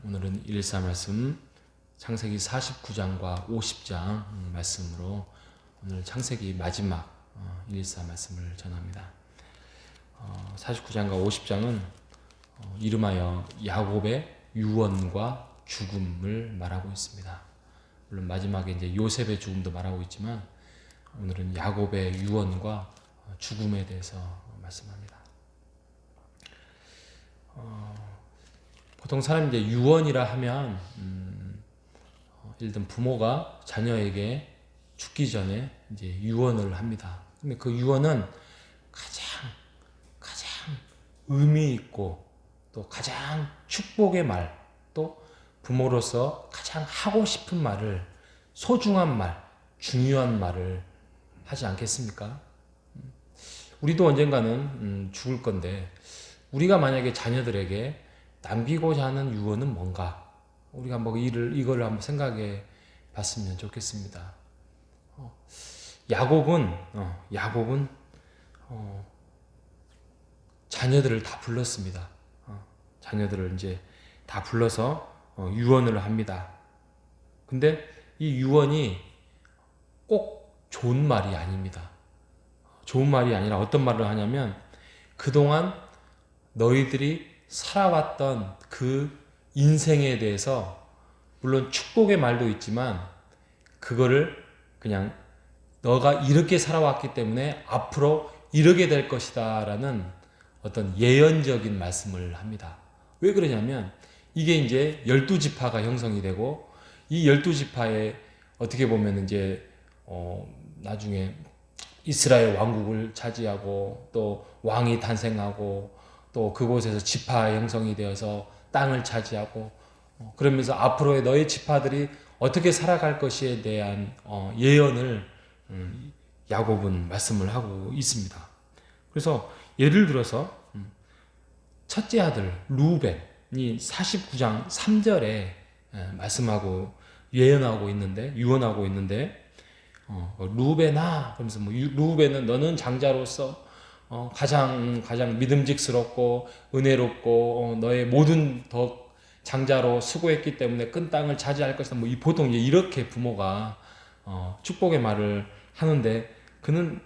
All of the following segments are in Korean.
오늘은 114 말씀 창세기 49장과 50장 말씀으로 오늘 창세기 마지막 114 말씀을 전합니다. 49장과 50장은 이름하여 야곱의 유언과 죽음을 말하고 있습니다. 물론 마지막에 이제 요셉의 죽음도 말하고 있지만 오늘은 야곱의 유언과 죽음에 대해서 말씀합니다. 보통 사람이 이제 유언이라 하면 예를 들면 부모가 자녀에게 죽기 전에 이제 유언을 합니다. 근데 그 유언은 가장 의미 있고 또 가장 축복의 말, 또 부모로서 가장 하고 싶은 말을, 소중한 말, 중요한 말을 하지 않겠습니까? 우리도 언젠가는 죽을 건데 우리가 만약에 자녀들에게 남기고자 하는 유언은 뭔가, 우리가 이걸 한번 생각해 봤으면 좋겠습니다. 야곱은 자녀들을 다 불렀습니다. 자녀들을 이제 다 불러서 유언을 합니다. 근데 이 유언이 꼭 좋은 말이 아닙니다. 좋은 말이 아니라 어떤 말을 하냐면, 그동안 너희들이 살아왔던 그 인생에 대해서 물론 축복의 말도 있지만 그거를 그냥 너가 이렇게 살아왔기 때문에 앞으로 이러게 될 것이다 라는 어떤 예언적인 말씀을 합니다. 왜 그러냐면 이게 이제 12지파가 형성이 되고, 이 12지파에 어떻게 보면 이제 나중에 이스라엘 왕국을 차지하고 또 왕이 탄생하고 또 그곳에서 지파 형성이 되어서 땅을 차지하고, 그러면서 앞으로의 너의 지파들이 어떻게 살아갈 것에 대한 예언을 야곱은 말씀을 하고 있습니다. 그래서 예를 들어서 첫째 아들 루벤이 49장 3절에 말씀하고 예언하고 있는데, 유언하고 있는데, 루벤아, 그러면서 루벤은 너는 장자로서 가장 믿음직스럽고 은혜롭고 너의 모든 덕 장자로 수고했기 때문에 큰 땅을 차지할 것이다. 보통 이렇게 부모가 축복의 말을 하는데, 그는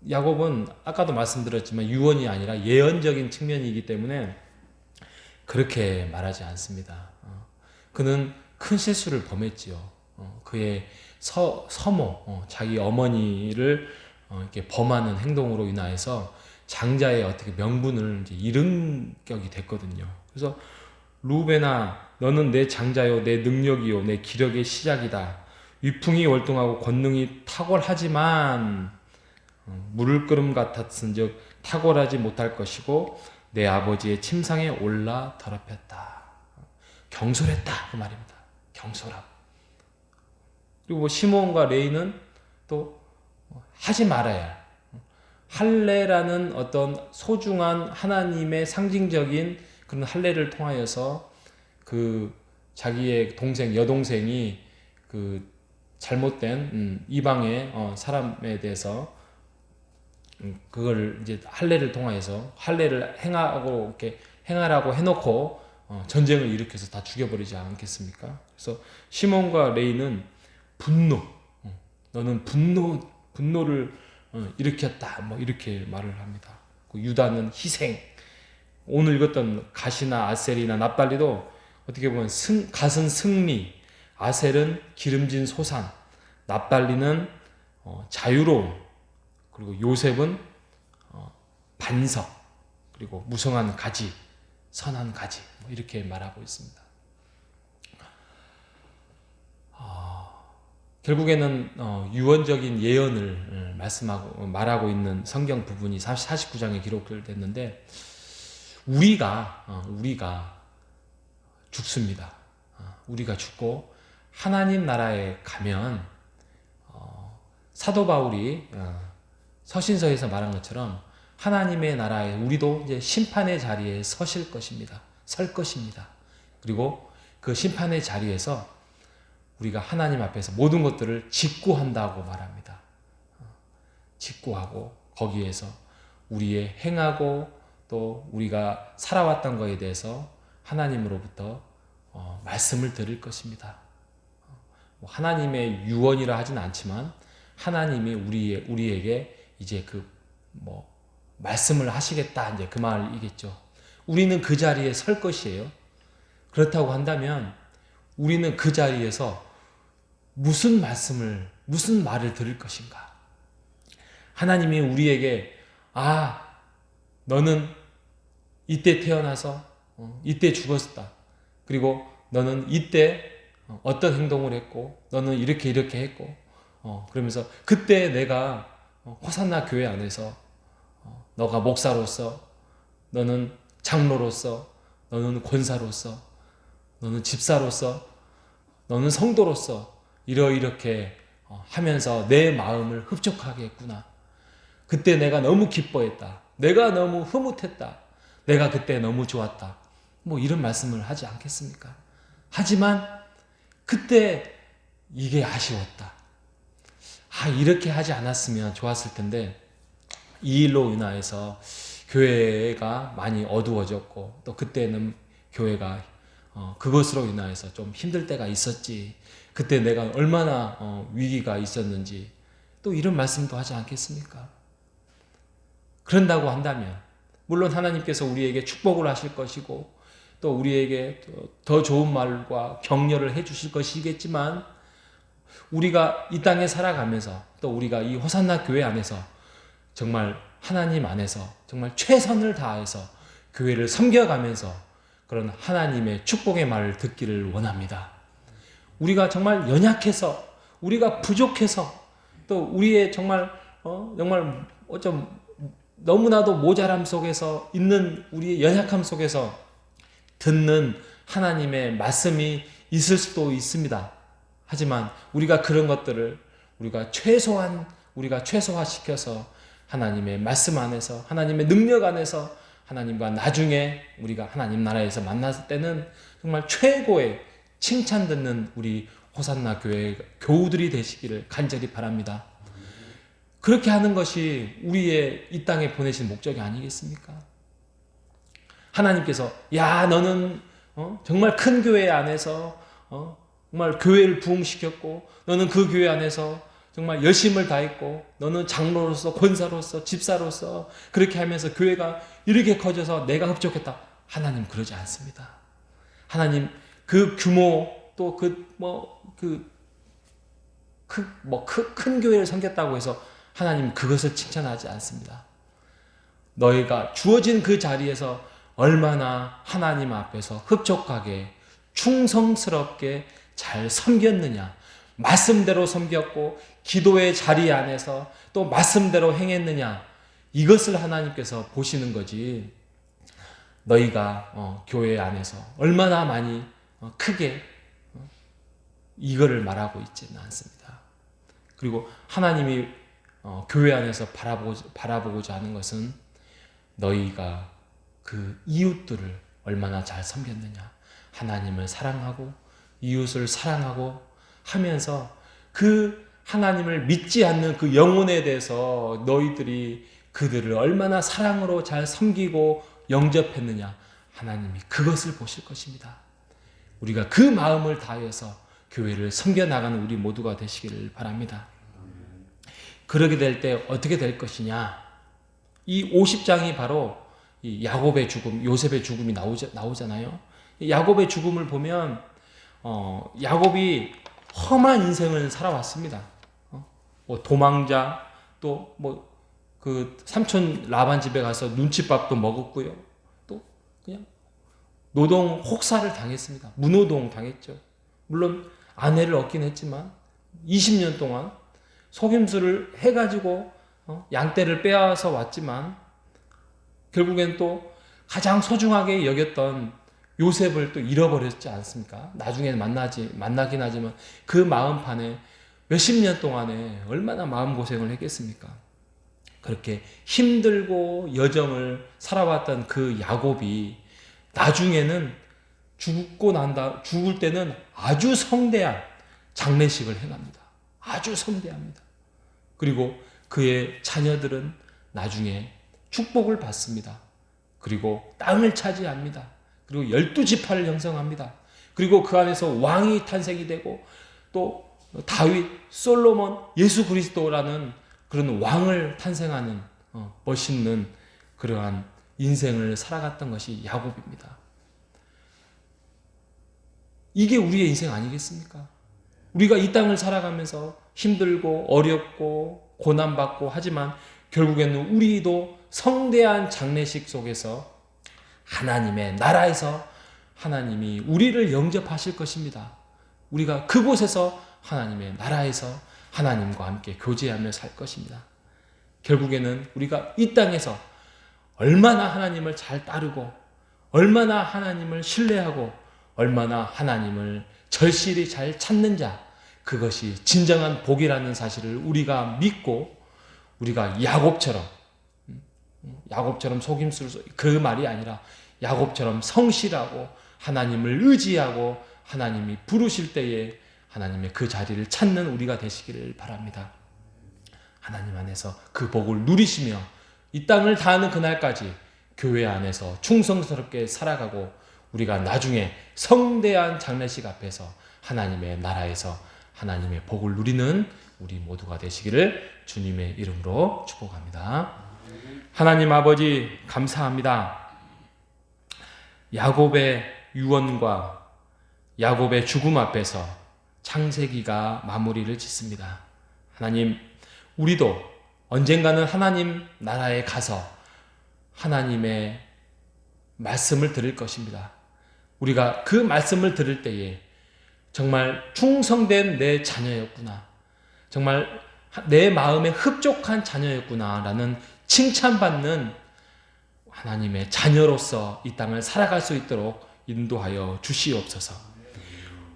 야곱은 아까도 말씀드렸지만 유언이 아니라 예언적인 측면이기 때문에 그렇게 말하지 않습니다. 그는 큰 실수를 범했지요. 그의 서모, 자기 어머니를 이렇게 범하는 행동으로 인하여서 장자의 어떻게 명분을 이제 잃은 격이 됐거든요. 그래서 루벤아, 너는 내 장자요, 내 능력이요, 내 기력의 시작이다. 위풍이 월등하고 권능이 탁월하지만 물을 끓음 같았은즉 탁월하지 못할 것이고 내 아버지의 침상에 올라 더럽혔다. 경솔했다 그 말입니다. 경솔하고. 그리고 시몬과 레이는 또 하지 말아야, 할례라는 어떤 소중한 하나님의 상징적인 그런 할례를 통하여서 그 자기의 여동생이 그 잘못된 이방의 사람에 대해서 그걸 이제 할례를 통하여서 할례를 행하라고 해놓고 전쟁을 일으켜서 다 죽여버리지 않겠습니까? 그래서 시몬과 레이는 너는 분노를 일으켰다, 이렇게 말을 합니다. 유다는 희생. 오늘 읽었던 갓이나 아셀이나 납달리도 어떻게 보면 갓은 승리, 아셀은 기름진 소산, 납달리는 자유로움, 그리고 요셉은 반석, 그리고 무성한 가지, 선한 가지, 이렇게 말하고 있습니다. 결국에는 유언적인 예언을 말하고 있는 성경 부분이 49장에 기록됐는데, 우리가 죽습니다. 우리가 죽고 하나님 나라에 가면 사도 바울이 서신서에서 말한 것처럼 하나님의 나라에 우리도 이제 심판의 자리에 설 것입니다. 그리고 그 심판의 자리에서 우리가 하나님 앞에서 모든 것들을 직구한다고 말합니다. 직구하고 거기에서 우리의 행하고 또 우리가 살아왔던 것에 대해서 하나님으로부터 말씀을 들을 것입니다. 하나님의 유언이라 하진 않지만 하나님이 우리에게 이제 말씀을 하시겠다, 이제 그 말이겠죠. 우리는 그 자리에 설 것이에요. 그렇다고 한다면 우리는 그 자리에서 무슨 말을 들을 것인가? 하나님이 우리에게 너는 이때 태어나서 이때 죽었다. 그리고 너는 이때 어떤 행동을 했고 너는 이렇게 했고 그러면서 그때 내가 호산나 교회 안에서 너가 목사로서, 너는 장로로서, 너는 권사로서, 너는 집사로서, 너는 성도로서 이렇게 하면서 내 마음을 흡족하게 했구나. 그때 내가 너무 기뻐했다. 내가 너무 흐뭇했다. 내가 그때 너무 좋았다. 이런 말씀을 하지 않겠습니까? 하지만 그때 이게 아쉬웠다. 이렇게 하지 않았으면 좋았을 텐데 이 일로 인하여서 교회가 많이 어두워졌고 또 그때는 교회가 그것으로 인하여서 좀 힘들 때가 있었지. 그때 내가 얼마나 위기가 있었는지 또 이런 말씀도 하지 않겠습니까? 그런다고 한다면 물론 하나님께서 우리에게 축복을 하실 것이고 또 우리에게 더 좋은 말과 격려를 해 주실 것이겠지만 우리가 이 땅에 살아가면서 또 우리가 이 호산나 교회 안에서 정말 하나님 안에서 정말 최선을 다해서 교회를 섬겨가면서 그런 하나님의 축복의 말을 듣기를 원합니다. 우리가 정말 연약해서 우리가 부족해서 또 우리의 정말 어쩜 너무나도 모자람 속에서 있는 우리의 연약함 속에서 듣는 하나님의 말씀이 있을 수도 있습니다. 하지만 우리가 그런 것들을 우리가 최소화시켜서 하나님의 말씀 안에서 하나님의 능력 안에서 하나님과 나중에 우리가 하나님 나라에서 만났을 때는 정말 최고의 칭찬 듣는 우리 호산나 교회 교우들이 되시기를 간절히 바랍니다. 그렇게 하는 것이 우리의 이 땅에 보내신 목적이 아니겠습니까? 하나님께서 너는 정말 큰 교회 안에서 정말 교회를 부흥시켰고 너는 그 교회 안에서 정말 열심을 다했고 너는 장로로서 권사로서 집사로서 그렇게 하면서 교회가 이렇게 커져서 내가 흡족했다. 하나님 그러지 않습니다. 하나님 그 규모 또 큰 교회를 섬겼다고 해서 하나님 그것을 칭찬하지 않습니다. 너희가 주어진 그 자리에서 얼마나 하나님 앞에서 흡족하게 충성스럽게 잘 섬겼느냐, 말씀대로 섬겼고 기도의 자리 안에서 또 말씀대로 행했느냐, 이것을 하나님께서 보시는 거지 너희가 교회 안에서 얼마나 많이 크게 이거를 말하고 있지는 않습니다. 그리고 하나님이 교회 안에서 바라보고자 하는 것은 너희가 그 이웃들을 얼마나 잘 섬겼느냐, 하나님을 사랑하고 이웃을 사랑하고 하면서 그 하나님을 믿지 않는 그 영혼에 대해서 너희들이 그들을 얼마나 사랑으로 잘 섬기고 영접했느냐, 하나님이 그것을 보실 것입니다. 우리가 그 마음을 다해서 교회를 섬겨나가는 우리 모두가 되시기를 바랍니다. 그러게 될 때 어떻게 될 것이냐, 이 50장이 바로 이 야곱의 죽음, 요셉의 죽음이 나오잖아요. 야곱의 죽음을 보면 야곱이 험한 인생을 살아왔습니다. 도망자, 또 그 삼촌 라반 집에 가서 눈칫밥도 먹었고요. 또 그냥 노동 혹사를 당했습니다. 무노동 당했죠. 물론 아내를 얻긴 했지만 20년 동안 속임수를 해가지고 양떼를 빼앗아 왔지만 결국엔 또 가장 소중하게 여겼던 요셉을 또 잃어버렸지 않습니까? 나중에 만나긴 하지만 그 마음판에 몇십 년 동안에 얼마나 마음고생을 했겠습니까? 그렇게 힘들고 여정을 살아왔던 그 야곱이 나중에는 죽을 때는 아주 성대한 장례식을 행합니다. 아주 성대합니다. 그리고 그의 자녀들은 나중에 축복을 받습니다. 그리고 땅을 차지합니다. 그리고 12지파를 형성합니다. 그리고 그 안에서 왕이 탄생이 되고 또 다윗, 솔로몬, 예수 그리스도라는 그런 왕을 탄생하는 멋있는 그러한 인생을 살아갔던 것이 야곱입니다. 이게 우리의 인생 아니겠습니까? 우리가 이 땅을 살아가면서 힘들고 어렵고 고난받고 하지만 결국에는 우리도 성대한 장례식 속에서 하나님의 나라에서 하나님이 우리를 영접하실 것입니다. 우리가 그곳에서 하나님의 나라에서 하나님과 함께 교제하며 살 것입니다. 결국에는 우리가 이 땅에서 얼마나 하나님을 잘 따르고 얼마나 하나님을 신뢰하고 얼마나 하나님을 절실히 잘 찾는 자, 그것이 진정한 복이라는 사실을 우리가 믿고 우리가 야곱처럼 속임수로 그 말이 아니라 야곱처럼 성실하고 하나님을 의지하고 하나님이 부르실 때에 하나님의 그 자리를 찾는 우리가 되시기를 바랍니다. 하나님 안에서 그 복을 누리시며 이 땅을 다하는 그날까지 교회 안에서 충성스럽게 살아가고 우리가 나중에 성대한 장례식 앞에서 하나님의 나라에서 하나님의 복을 누리는 우리 모두가 되시기를 주님의 이름으로 축복합니다. 하나님 아버지 감사합니다. 야곱의 유언과 야곱의 죽음 앞에서 창세기가 마무리를 짓습니다. 하나님, 우리도 언젠가는 하나님 나라에 가서 하나님의 말씀을 들을 것입니다. 우리가 그 말씀을 들을 때에 정말 충성된 내 자녀였구나, 정말 내 마음에 흡족한 자녀였구나 라는 칭찬받는 하나님의 자녀로서 이 땅을 살아갈 수 있도록 인도하여 주시옵소서.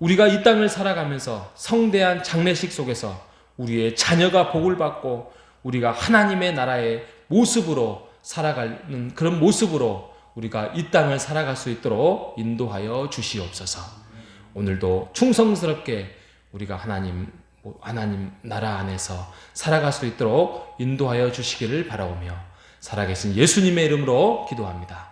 우리가 이 땅을 살아가면서 성대한 장례식 속에서 우리의 자녀가 복을 받고 우리가 하나님의 나라의 모습으로 살아가는 그런 모습으로 우리가 이 땅을 살아갈 수 있도록 인도하여 주시옵소서. 오늘도 충성스럽게 우리가 하나님 나라 안에서 살아갈 수 있도록 인도하여 주시기를 바라오며 살아계신 예수님의 이름으로 기도합니다.